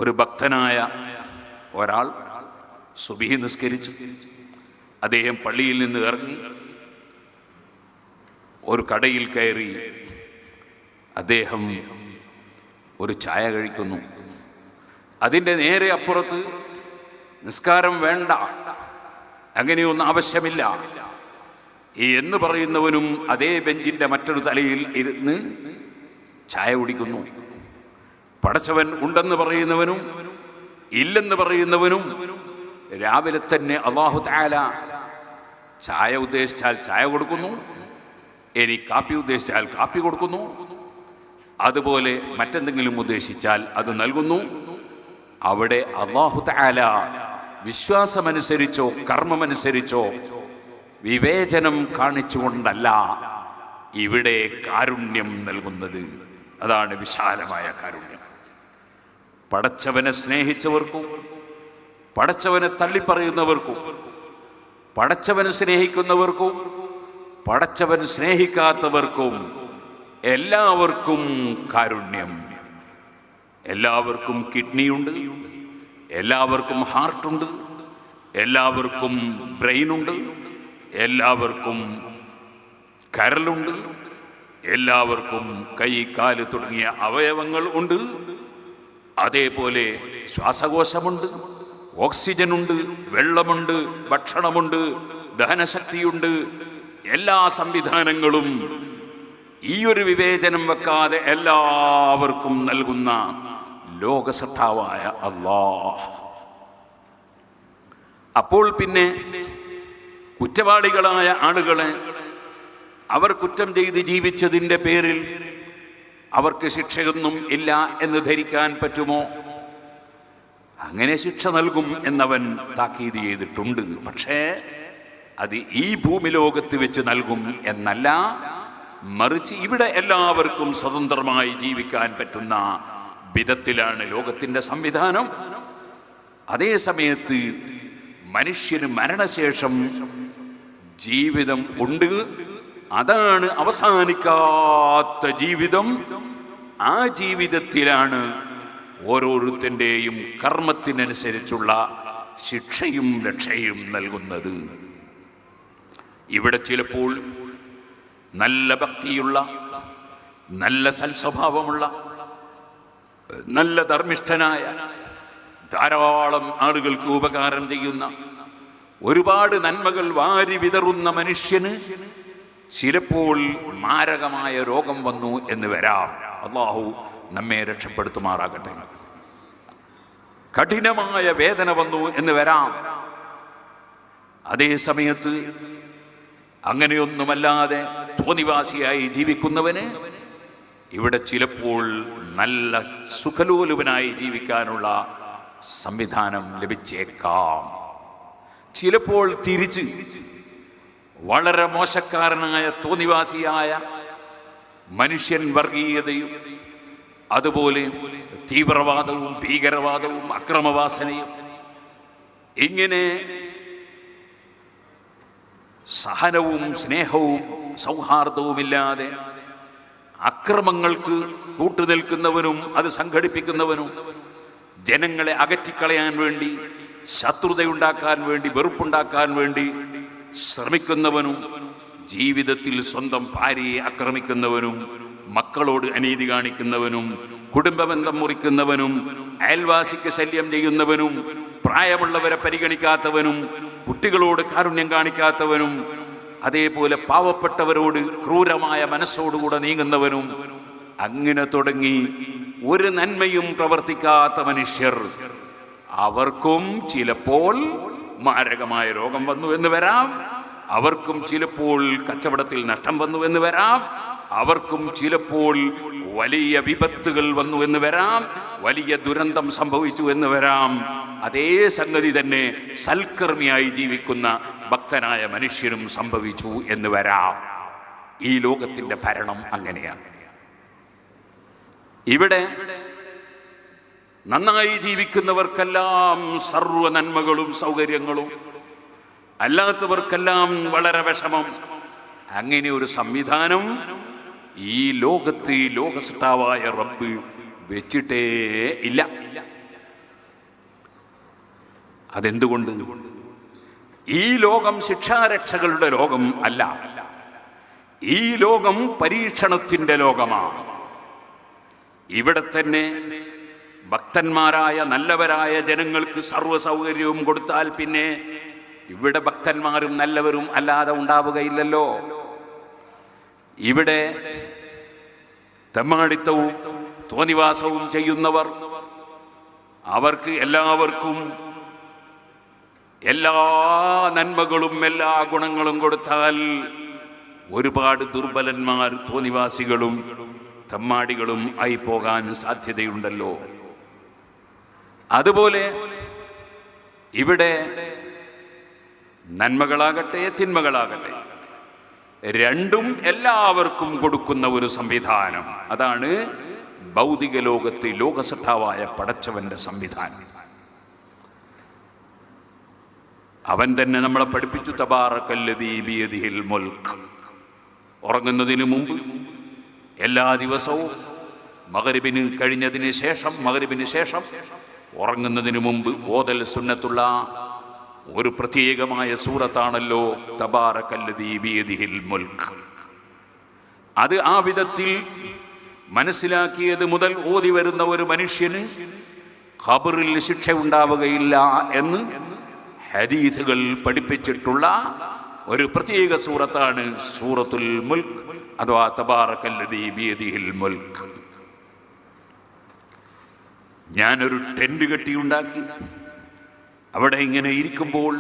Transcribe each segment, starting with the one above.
ഒരു ഭക്തനായ ഒരാൾ സുബ്ഹി നിസ്കരിച്ചു. അദ്ദേഹം പള്ളിയിൽ നിന്ന് ഇറങ്ങി ഒരു കടയിൽ കയറി അദ്ദേഹം ഒരു ചായ കഴിക്കുന്നു. അതിൻ്റെ നേരെ അപ്പുറത്ത് നിസ്കാരം വേണ്ട, അങ്ങനെയൊന്നും ആവശ്യമില്ല എന്ന് പറയുന്നവനും അതേ ബെഞ്ചിൻ്റെ മറ്റൊരു തലയിൽ ഇരുന്ന് ചായ കുടിക്കുന്നു. പടച്ചവൻ ഉണ്ടെന്ന് പറയുന്നവനും ഇല്ലെന്ന് പറയുന്നവനും രാവിലെ തന്നെ അല്ലാഹു തആല ചായ ഉദ്ദേശിച്ചാൽ ചായ കൊടുക്കുന്നു, ഇനി കാപ്പി ഉദ്ദേശിച്ചാൽ കാപ്പി കൊടുക്കുന്നു, അതുപോലെ മറ്റെന്തെങ്കിലും ഉദ്ദേശിച്ചാൽ അത് നൽകുന്നു. അവിടെ അല്ലാഹു തആല വിശ്വാസമനുസരിച്ചോ കർമ്മമനുസരിച്ചോ വിവേചനം കാണിച്ചുകൊണ്ടല്ല ഇവിടെ കാരുണ്യം നൽകുന്നത്. അതാണ് വിശാലമായ കാരുണ്യം. പടച്ചവനെ സ്നേഹിച്ചവർക്കും പടച്ചവനെ തള്ളിപ്പറയുന്നവർക്കും പടച്ചവനെ സ്നേഹിക്കുന്നവർക്കും പടച്ചവൻ സ്നേഹിക്കാത്തവർക്കും എല്ലാവർക്കും കാരുണ്യം. എല്ലാവർക്കും കിഡ്നിയുണ്ട്, എല്ലാവർക്കും ഹാർട്ടുണ്ട്, എല്ലാവർക്കും ബ്രെയിനുണ്ട്, എല്ലാവർക്കും കരളുണ്ട്, എല്ലാവർക്കും കൈ കാല് തുടങ്ങിയ അവയവങ്ങൾ ഉണ്ട്. അതേപോലെ ശ്വാസകോശമുണ്ട്, ഓക്സിജനുണ്ട്, വെള്ളമുണ്ട്, ഭക്ഷണമുണ്ട്, ദഹനശക്തിയുണ്ട്. എല്ലാ സംവിധാനങ്ങളും ഈ ഒരു വിവേചനം വെക്കാതെ എല്ലാവർക്കും നൽകുന്ന ലോകസൃഷ്ടാവായ അല്ലാഹ്. അപ്പോൾ പിന്നെ കുറ്റവാളികളായ ആളുകളെ അവർ കുറ്റം ചെയ്ത് ജീവിച്ചതിൻ്റെ പേരിൽ അവർക്ക് ശിക്ഷയൊന്നും ഇല്ല എന്ന് ധരിക്കാൻ പറ്റുമോ? അങ്ങനെ ശിക്ഷ നൽകും എന്നവൻ താക്കീത് ചെയ്തിട്ടുണ്ട്. പക്ഷേ അത് ഈ ഭൂമി ലോകത്ത് വെച്ച് നൽകും എന്നല്ല, മറിച്ച് ഇവിടെ എല്ലാവർക്കും സ്വതന്ത്രമായി ജീവിക്കാൻ പറ്റുന്ന വിധത്തിലാണ് ലോകത്തിൻ്റെ സംവിധാനം. അതേ സമയത്ത് മനുഷ്യന് മരണശേഷം ജീവിതം ഉണ്ട്. അതാണ് അവസാനിക്കാത്ത ജീവിതം. ആ ജീവിതത്തിലാണ് ഓരോരുത്തൻ്റെയും കർമ്മത്തിനനുസരിച്ചുള്ള ശിക്ഷയും രക്ഷയും നൽകുന്നത്. ഇവിടെ ചിലപ്പോൾ നല്ല ഭക്തിയുള്ള, നല്ല സൽസ്വഭാവമുള്ള, നല്ല ധർമ്മിഷ്ഠനായ, ധാരാളം ആളുകൾക്ക് ഉപകാരം ചെയ്യുന്ന, ഒരുപാട് നന്മകൾ വാരി വിതറുന്ന മനുഷ്യന് ചിലപ്പോൾ മാരകമായ രോഗം വന്നു എന്ന് വരാം. അല്ലാഹു നമ്മെ രക്ഷപ്പെടുത്തുമാറാകട്ടെ. കഠിനമായ വേദന വന്നു എന്ന് വരാം. അതേ സമയത്ത് അങ്ങനെയൊന്നുമല്ലാതെ തോന്നിവാസിയായി ജീവിക്കുന്നവന് ഇവിടെ ചിലപ്പോൾ നല്ല സുഖലോലുപനായി ജീവിക്കാനുള്ള സംവിധാനം ലഭിച്ചേക്കാം. ചിലപ്പോൾ തിരിച്ച് വളരെ മോശക്കാരനായ തോന്നിവാസിയായ മനുഷ്യൻ വർഗീയതയും അതുപോലെ തീവ്രവാദവും ഭീകരവാദവും അക്രമവാസനയും ഇങ്ങനെ സഹനവും സ്നേഹവും സൗഹാർദ്ദവുമില്ലാതെ അക്രമങ്ങൾക്ക് കൂട്ടുനിൽക്കുന്നവനും അത് സംഘടിപ്പിക്കുന്നവനും ജനങ്ങളെ അകറ്റിക്കളയാൻ വേണ്ടി, ശത്രുതയുണ്ടാക്കാൻ വേണ്ടി, വെറുപ്പുണ്ടാക്കാൻ വേണ്ടി ശ്രമിക്കുന്നവനും, ജീവിതത്തിൽ സ്വന്തം ഭാര്യയെ ആക്രമിക്കുന്നവനും, മക്കളോട് അനീതി കാണിക്കുന്നവനും, കുടുംബബന്ധം മുറിക്കുന്നവനും, അയൽവാസിക്ക് ശല്യം ചെയ്യുന്നവനും, പ്രായമുള്ളവരെ പരിഗണിക്കാത്തവനും, കുട്ടികളോട് കാരുണ്യം കാണിക്കാത്തവനും, അതേപോലെ പാവപ്പെട്ടവരോട് ക്രൂരമായ മനസ്സോടുകൂടെ നീങ്ങുന്നവനും, അങ്ങനെ തുടങ്ങി ഒരു നന്മയും പ്രവർത്തിക്കാത്ത മനുഷ്യർ, അവർക്കും ചിലപ്പോൾ മാരകമായ രോഗം വന്നു എന്ന് വരാം. അവർക്കും ചിലപ്പോൾ കച്ചവടത്തിൽ നഷ്ടം വന്നു എന്ന് വരാം. അവർക്കും ചിലപ്പോൾ വലിയ വിപത്തുകൾ വന്നു എന്ന് വരാം, വലിയ ദുരന്തം സംഭവിച്ചു എന്ന് വരാം. അതേ സംഗതി തന്നെ സൽക്കർമ്മിയായി ജീവിക്കുന്ന ഭക്തനായ മനുഷ്യനും സംഭവിച്ചു എന്ന് വരാം. ഈ ലോകത്തിന്റെ ഭരണം അങ്ങനെയാണ്. ഇവിടെ നന്നായി ജീവിക്കുന്നവർക്കെല്ലാം സർവ്വ നന്മകളും സൗകര്യങ്ങളും, അല്ലാത്തവർക്കെല്ലാം വളരെ വിഷമം. അങ്ങനെ ഒരു സംവിധാനം ഈ ലോകത്ത് ലോകസൃഷ്ടാവായ റബ്ബ് വെച്ചിട്ടേ ഇല്ല. അതെന്തുകൊണ്ട്? ഈ ലോകം ശിക്ഷാരക്ഷകളുടെ ലോകം അല്ല. ഈ ലോകം പരീക്ഷണത്തിൻ്റെ ലോകമാണ്. ഇവിടെ തന്നെ ഭക്തന്മാരായ നല്ലവരായ ജനങ്ങൾക്ക് സർവ്വ സൗകര്യവും കൊടുത്താൽ പിന്നെ ഇവിടെ ഭക്തന്മാരും നല്ലവരും അല്ലാതെ ഉണ്ടാവുകയില്ലല്ലോ. ഇവിടെ തെമ്മാടിത്തവും തോന്നിവാസവും ചെയ്യുന്നവർ, അവർക്ക് എല്ലാവർക്കും എല്ലാ നന്മകളും എല്ലാ ഗുണങ്ങളും കൊടുത്താൽ ഒരുപാട് ദുർബലന്മാർ തോന്നിവാസികളും തെമ്മാടികളും ആയി പോകാൻ സാധ്യതയുണ്ടല്ലോ. അതുപോലെ ഇവിടെ നന്മകളാകട്ടെ തിന്മകളാകട്ടെ രണ്ടും എല്ലാവർക്കും കൊടുക്കുന്ന ഒരു സംവിധാനം, അതാണ് ഭൗതിക ലോകത്ത് ലോകസഭാവായ പടച്ചവന്റെ സംവിധാനം. അവൻ തന്നെ നമ്മളെ പഠിപ്പിച്ചു, തബാറക്കല്ലദീ ബിയദിഹിൽ മുൽക്ക്. ഉറങ്ങുന്നതിന് മുമ്പ് എല്ലാ ദിവസവും മഗ്രിബിന് കഴിഞ്ഞതിന് ശേഷം, മഗ്രിബിന് ശേഷം ഉറങ്ങുന്നതിന് മുമ്പ് ഓതൽ സുന്നത്തുള്ള ഒരു പ്രത്യേകമായ സൂറത്താണല്ലോ തബാറക്കല്ലദീ ബിയദിഹിൽ മുൽക്ക്. അത് ആ വിധത്തിൽ മനസ്സിലാക്കിയത് മുതൽ ഓതി വരുന്ന ഒരു മനുഷ്യന് ഖബറിൽ ശിക്ഷ ഉണ്ടാവുകയില്ല എന്ന് ഹദീസുകൾ പഠിപ്പിച്ചിട്ടുള്ള ഒരു പ്രത്യേക സൂറത്താണ് സൂറത്തുൽ മുൽക്ക് അഥവാ തബാറക്കല്ലദീ ബിയദിഹിൽ മുൽക്ക്. ഞാനൊരു ടെന്റ് കെട്ടിയുണ്ടാക്കി അവിടെ ഇങ്ങനെ ഇരിക്കുമ്പോൾ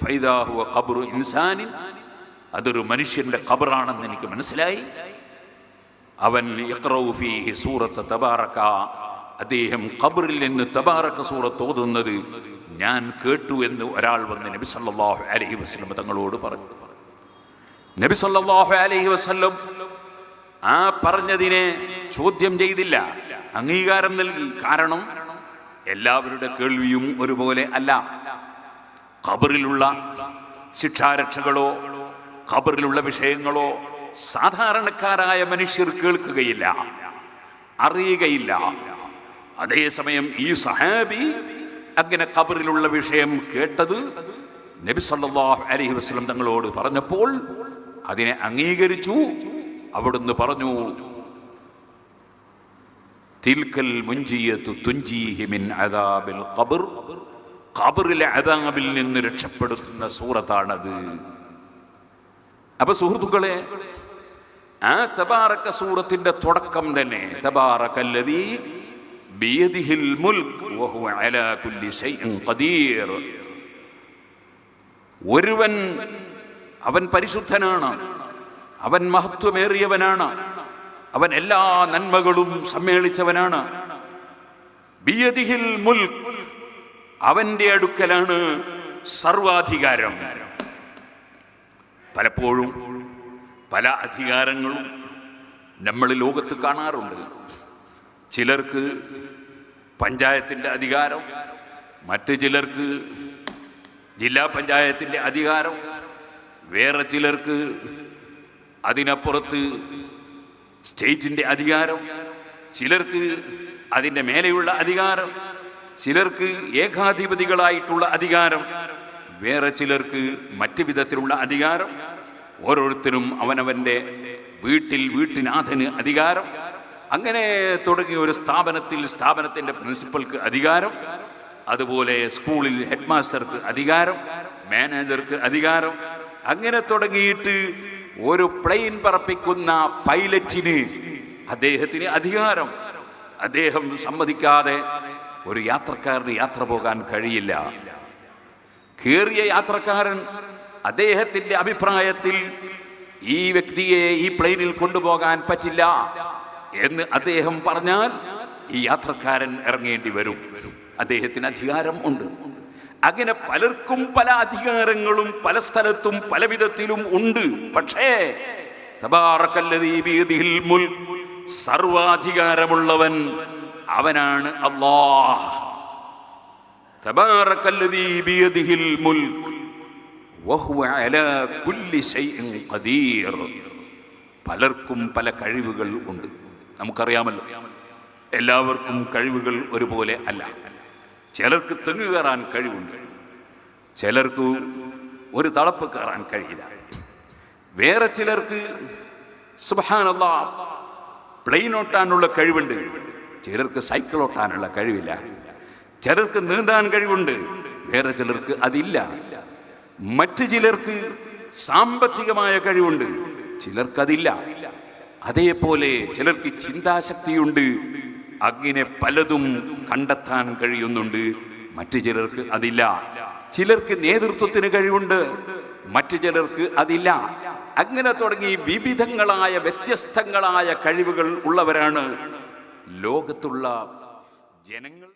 ഫൈദാ ഹുവ ഖബ്റു ഇൻസാനിൻ, അതൊരു മനുഷ്യന്റെ ഖബറാണെന്ന് എനിക്ക് മനസ്സിലായി. അവൻ യഖ്റഉ ഫീഹി സൂറത്ത് തബാറക, അദ്ദേഹം ഖബറിൽ നിന്ന് തബാറക സൂറത്ത് ഓതുന്നത് ഞാൻ കേട്ടു എന്ന് ഒരാൾ വന്ന് നബി സല്ലല്ലാഹു അലൈഹി വസല്ലം തങ്ങളോട് പറഞ്ഞു. നബി സല്ലല്ലാഹു അലൈഹി വസല്ലം ആ പറഞ്ഞതിനെ ചോദ്യം ചെയ്തില്ല, അംഗീകാരം നൽകി. കാരണം എല്ലാവരുടെ കേൾവിയും ഒരുപോലെ അല്ല. ഖബറിലുള്ള ശിക്ഷാരക്ഷകളോ ഖബറിലുള്ള വിഷയങ്ങളോ സാധാരണക്കാരായ മനുഷ്യർ കേൾക്കുകയില്ല, അറിയുകയില്ല. അതേസമയം ഈ സഹാബി അങ്ങനെ ഖബറിലുള്ള വിഷയം കേട്ടത് നബി സല്ലല്ലാഹു അലൈഹി വസല്ലം തങ്ങളോട് പറഞ്ഞപ്പോൾ അതിനെ അംഗീകരിച്ചു. അവിടുന്ന് പറഞ്ഞു, തിൽക്കൽ മുൻജിയതു തുൻജീഹി മിൻ അദാബിൽ ഖബർ, ഖബറിലെ അദാബിൽ നിന്ന് രക്ഷപ്പെടുത്തുന്ന സൂറത്താണത്. അപ്പൊ സുഹൃത്തുക്കളെ, ആ തബാറക സൂറത്തിന്റെ തുടക്കം തന്നെ തബാറകല്ലദീ ബിയദിഹിൽ മുൽക്ക് വഹുവ അലാ കുല്ലി ശൈഇൻ ഖദീർ. ഒരുവൻ അവൻ പരിശുദ്ധനാണ്, അവൻ മഹത്വമേറിയവനാണ്, അവൻ എല്ലാ നന്മകളും സമ്മേളിച്ചവനാണ്. ബിയദിഹിൽ മുൽക്ക്, അവന്റെ അടുക്കലാണ് സർവാധികാരം. പലപ്പോഴും പല അധികാരങ്ങളും നമ്മൾ ലോകത്ത് കാണാറുണ്ട്. ചിലർക്ക് പഞ്ചായത്തിൻ്റെ അധികാരം, മറ്റു ചിലർക്ക് ജില്ലാ പഞ്ചായത്തിൻ്റെ അധികാരം, വേറെ ചിലർക്ക് അതിനപ്പുറത്ത് സ്റ്റേറ്റിൻ്റെ അധികാരം, ചിലർക്ക് അതിൻ്റെ മേലെയുള്ള അധികാരം, ചിലർക്ക് ഏകാധിപതികളായിട്ടുള്ള അധികാരം, വേറെ ചിലർക്ക് മറ്റു വിധത്തിലുള്ള അധികാരം. ഓരോരുത്തരും അവനവൻ്റെ വീട്ടിൽ വീട്ടിനാഥന് അധികാരം. അങ്ങനെ തുടങ്ങിയ ഒരു സ്ഥാപനത്തിൽ സ്ഥാപനത്തിൻ്റെ പ്രിൻസിപ്പൽക്ക് അധികാരം, അതുപോലെ സ്കൂളിൽ ഹെഡ് മാസ്റ്റർക്ക് അധികാരം, മാനേജർക്ക് അധികാരം. അങ്ങനെ തുടങ്ങിയിട്ട് ഒരു പ്ലെയിൻ പറപ്പിക്കുന്ന പൈലറ്റിന് അദ്ദേഹത്തിന് അധികാരം. അദ്ദേഹം സമ്മതിക്കാതെ ഒരു യാത്രക്കാരന് യാത്ര പോകാൻ കഴിയില്ല. കേറിയ യാത്രക്കാരൻ അദ്ദേഹത്തിന്റെ അഭിപ്രായത്തിൽ ഈ വ്യക്തിയെ ഈ പ്ലെയിനിൽ കൊണ്ടുപോകാൻ പറ്റില്ല എന്ന് അദ്ദേഹം പറഞ്ഞാൽ ഈ യാത്രക്കാരൻ ഇറങ്ങേണ്ടി വരും. അദ്ദേഹത്തിന് അധികാരം ഉണ്ട്. അങ്ങനെ പലർക്കും പല അധികാരങ്ങളും പല സ്ഥലത്തും പല വിധത്തിലും ഉണ്ട്. പക്ഷേ തബാറകല്ലദീ ബിയദിഹിൽ മുൽക്ക്, സർവാധികാരമുള്ളവൻ അവനാണ് അല്ലാഹ്. തബാറകല്ലദീ ബിയദിഹിൽ മുൽക്ക് വഹുവ അലാ കുല്ലി ശൈഇൻ ഖദീർ. പലർക്കും പല കഴിവുകൾ ഉണ്ട്. നമുക്കറിയാമല്ലോ, എല്ലാവർക്കും കഴിവുകൾ ഒരുപോലെ അല്ല. ചിലർക്ക് തെങ്ങ് കയറാൻ കഴിവുണ്ട്, ചിലർക്ക് ഒരു തളപ്പ് കയറാൻ കഴിയില്ല. വേറെ ചിലർക്ക് സുബ്ഹാനല്ലാഹ് പ്ലെയിൻ ഓട്ടാനുള്ള കഴിവുണ്ട്. ചിലർക്ക് സൈക്കിൾ ഓട്ടാനുള്ള കഴിവില്ല. ചിലർക്ക് നീന്താൻ കഴിവുണ്ട്, വേറെ ചിലർക്ക് അതില്ല. മറ്റു ചിലർക്ക് സാമ്പത്തികമായ കഴിവുണ്ട്, ചിലർക്കതില്ല. അതേപോലെ ചിലർക്ക് ചിന്താശക്തിയുണ്ട്, അങ്ങനെ പലതും കണ്ടെത്താൻ കഴിയുന്നുണ്ട്. മറ്റു ചിലർക്ക് അതില്ല. ചിലർക്ക് നേതൃത്വത്തിന് കഴിവുണ്ട്, മറ്റു ചിലർക്ക് അതില്ല. അങ്ങനെ തുടങ്ങി വിവിധങ്ങളായ വ്യത്യസ്തങ്ങളായ കഴിവുകൾ ഉള്ളവരാണ് ലോകത്തുള്ള ജനങ്ങൾ.